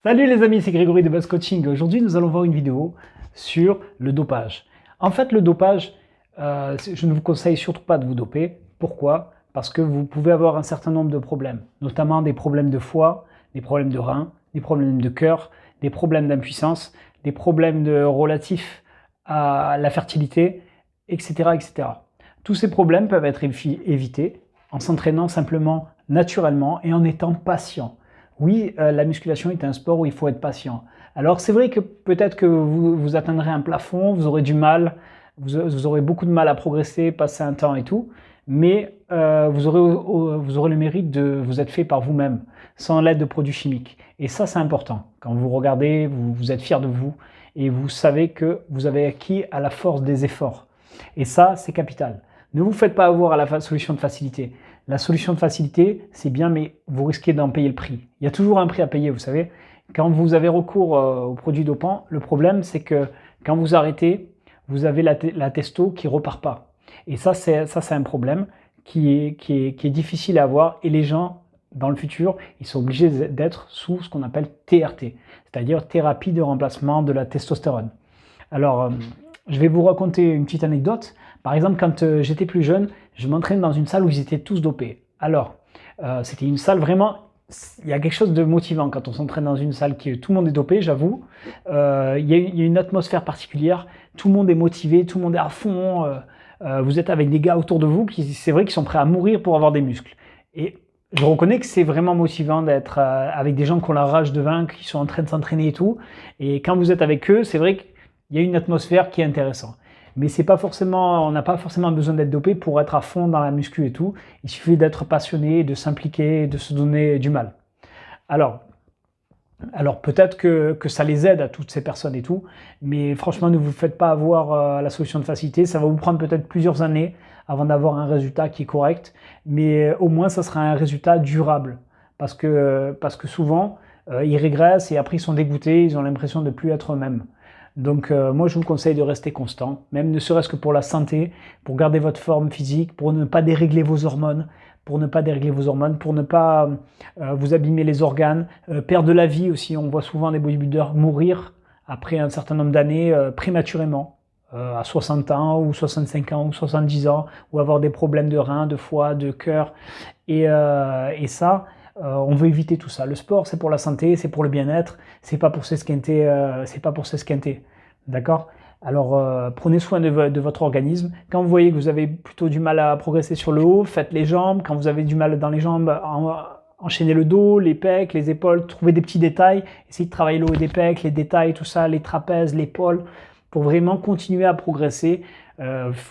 Salut les amis, c'est Grégory de Buzz Coaching. Aujourd'hui, nous allons voir une vidéo sur le dopage. En fait, le dopage, je ne vous conseille surtout pas de vous doper. Pourquoi? Parce que vous pouvez avoir un certain nombre de problèmes, notamment des problèmes de foie, des problèmes de reins, des problèmes de cœur, des problèmes d'impuissance, des problèmes relatifs à la fertilité, etc., etc. Tous ces problèmes peuvent être évités en s'entraînant simplement naturellement et en étant patient. Oui, la musculation est un sport où il faut être patient. Alors c'est vrai que peut-être que vous atteindrez un plafond, vous aurez du mal, vous aurez beaucoup de mal à progresser, passer un temps et tout, mais vous aurez le mérite de vous être fait par vous-même, sans l'aide de produits chimiques. Et ça, c'est important. Quand vous regardez, vous êtes fier de vous et vous savez que vous avez acquis à la force des efforts. Et ça, c'est capital. Ne vous faites pas avoir à la solution de facilité. La solution de facilité, c'est bien, mais vous risquez d'en payer le prix. Il y a toujours un prix à payer, vous savez. Quand vous avez recours aux produits dopants, le problème, c'est que quand vous arrêtez, vous avez la testo qui repart pas. Et ça, c'est un problème qui est difficile à avoir. Et les gens, dans le futur, ils sont obligés d'être sous ce qu'on appelle TRT, c'est-à-dire thérapie de remplacement de la testostérone. Alors, je vais vous raconter une petite anecdote. Par exemple, quand j'étais plus jeune, je m'entraînais dans une salle où ils étaient tous dopés. Alors, c'était une salle vraiment... Il y a quelque chose de motivant quand on s'entraîne dans une salle qui tout le monde est dopé, j'avoue. Il y a une atmosphère particulière. Tout le monde est motivé, tout le monde est à fond. Vous êtes avec des gars autour de vous qui, c'est vrai, qui sont prêts à mourir pour avoir des muscles. Et je reconnais que c'est vraiment motivant d'être avec des gens qui ont la rage de vaincre, qui sont en train de s'entraîner et tout. Et quand vous êtes avec eux, c'est vrai qu'il y a une atmosphère qui est intéressante. Mais c'est pas forcément, on n'a pas forcément besoin d'être dopé pour être à fond dans la muscu et tout. Il suffit d'être passionné, de s'impliquer, de se donner du mal. Alors peut-être que ça les aide à toutes ces personnes et tout, mais franchement, ne vous faites pas avoir la solution de facilité. Ça va vous prendre peut-être plusieurs années avant d'avoir un résultat qui est correct, mais au moins, ça sera un résultat durable. Parce que souvent, ils régressent et après, ils sont dégoûtés, ils ont l'impression de ne plus être eux-mêmes. Donc moi je vous conseille de rester constant, même ne serait-ce que pour la santé, pour garder votre forme physique, pour ne pas dérégler vos hormones, pour ne pas vous abîmer les organes, perdre de la vie aussi. On voit souvent des bodybuilders mourir après un certain nombre d'années prématurément, à 60 ans ou 65 ans ou 70 ans, ou avoir des problèmes de reins, de foie, de cœur. Et ça, on veut éviter tout ça. Le sport, c'est pour la santé, c'est pour le bien-être, c'est pas pour s'esquinter, D'accord? Alors, prenez soin de votre organisme. Quand vous voyez que vous avez plutôt du mal à progresser sur le haut, faites les jambes. Quand vous avez du mal dans les jambes, enchaînez le dos, les pecs, les épaules, trouvez des petits détails. Essayez de travailler le haut des pecs, les détails, tout ça, les trapèzes, l'épaule, pour vraiment continuer à progresser.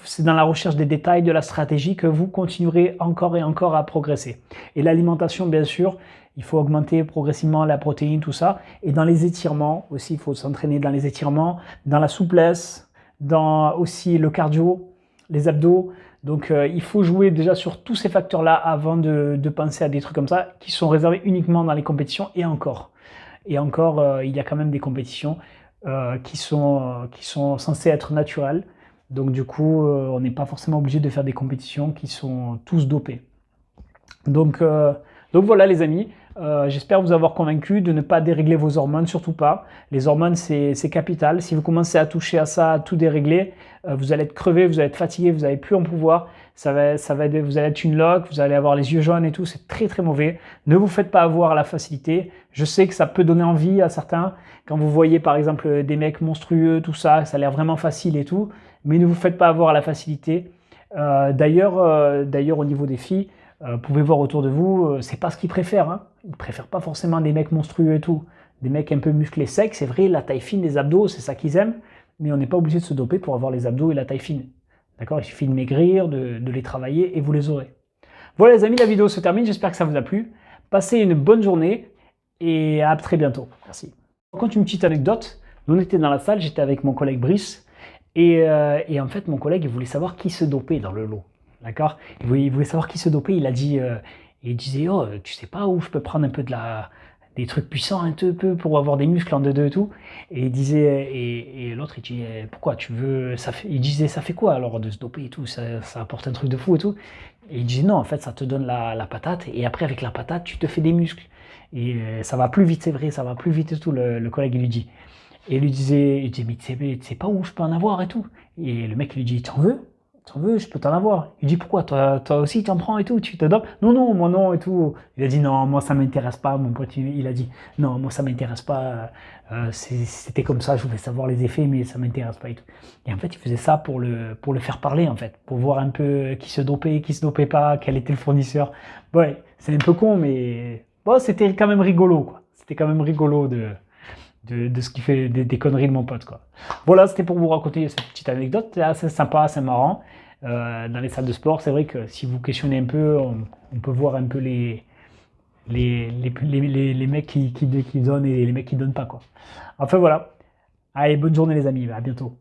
C'est dans la recherche des détails de la stratégie que vous continuerez encore et encore à progresser. Et l'alimentation, bien sûr, il faut augmenter progressivement la protéine, tout ça. Et dans les étirements aussi, il faut s'entraîner dans les étirements, dans la souplesse, dans aussi le cardio, les abdos. Donc il faut jouer déjà sur tous ces facteurs-là avant de penser à des trucs comme ça qui sont réservés uniquement dans les compétitions et encore. Et encore, il y a quand même des compétitions qui sont censées être naturelles. Donc du coup, on n'est pas forcément obligé de faire des compétitions qui sont tous dopées. Donc voilà les amis, j'espère vous avoir convaincu de ne pas dérégler vos hormones, surtout pas. Les hormones c'est capital. Si vous commencez à toucher à ça, à tout dérégler, vous allez être crevé, vous allez être fatigué, vous n'allez plus en pouvoir. Vous allez être une loque, vous allez avoir les yeux jaunes et tout, c'est très très mauvais. Ne vous faites pas avoir à la facilité. Je sais que ça peut donner envie à certains. Quand vous voyez par exemple des mecs monstrueux, tout ça, ça a l'air vraiment facile et tout. Mais ne vous faites pas avoir à la facilité. D'ailleurs, au niveau des filles, vous pouvez voir autour de vous, c'est pas ce qu'ils préfèrent. Hein. Ils préfèrent pas forcément des mecs monstrueux et tout. Des mecs un peu musclés secs, c'est vrai, la taille fine, les abdos, c'est ça qu'ils aiment. Mais on n'est pas obligé de se doper pour avoir les abdos et la taille fine. D'accord? Il suffit de maigrir, de les travailler et vous les aurez. Voilà les amis, la vidéo se termine. J'espère que ça vous a plu. Passez une bonne journée et à très bientôt. Merci. Je raconte une petite anecdote. Nous, on était dans la salle, j'étais avec mon collègue Brice. Et en fait, mon collègue, il voulait savoir qui se dopait dans le lot. D'accord? Il voulait savoir qui se dopait. Il disait, oh, tu sais pas où je peux prendre un peu des trucs puissants un peu pour avoir des muscles en 2-2 et tout. Et il disait, et l'autre, il disait, pourquoi tu veux, il disait, ça fait quoi alors de se doper et tout, ça apporte un truc de fou et tout. Et il disait, non, en fait, ça te donne la patate, et après, avec la patate, tu te fais des muscles. Et ça va plus vite, c'est vrai, ça va plus vite et tout, le collègue il lui dit. Et il lui disait, mais tu sais pas où je peux en avoir et tout. Et le mec il lui dit, t'en veux? T'en veux, je peux t'en avoir. Il dit, pourquoi? Toi aussi, tu en prends et tout, tu te donnes? Non, non, moi non et tout. Il a dit, non, moi ça m'intéresse pas. Mon pote, il a dit, non, moi ça m'intéresse pas. C'était comme ça, je voulais savoir les effets, mais ça m'intéresse pas et tout. Et en fait, il faisait ça pour le faire parler, en fait, pour voir un peu qui se dopait pas, quel était le fournisseur. Ouais, c'est un peu con, mais bon, c'était quand même rigolo, quoi. C'était quand même rigolo de ce qui fait des conneries de mon pote, quoi. Voilà, c'était pour vous raconter cette petite anecdote. C'est assez sympa, assez marrant. Dans les salles de sport, c'est vrai que si vous questionnez un peu, on peut voir un peu les mecs qui donnent et les mecs qui donnent pas, quoi. Enfin voilà. Allez, bonne journée les amis, à bientôt.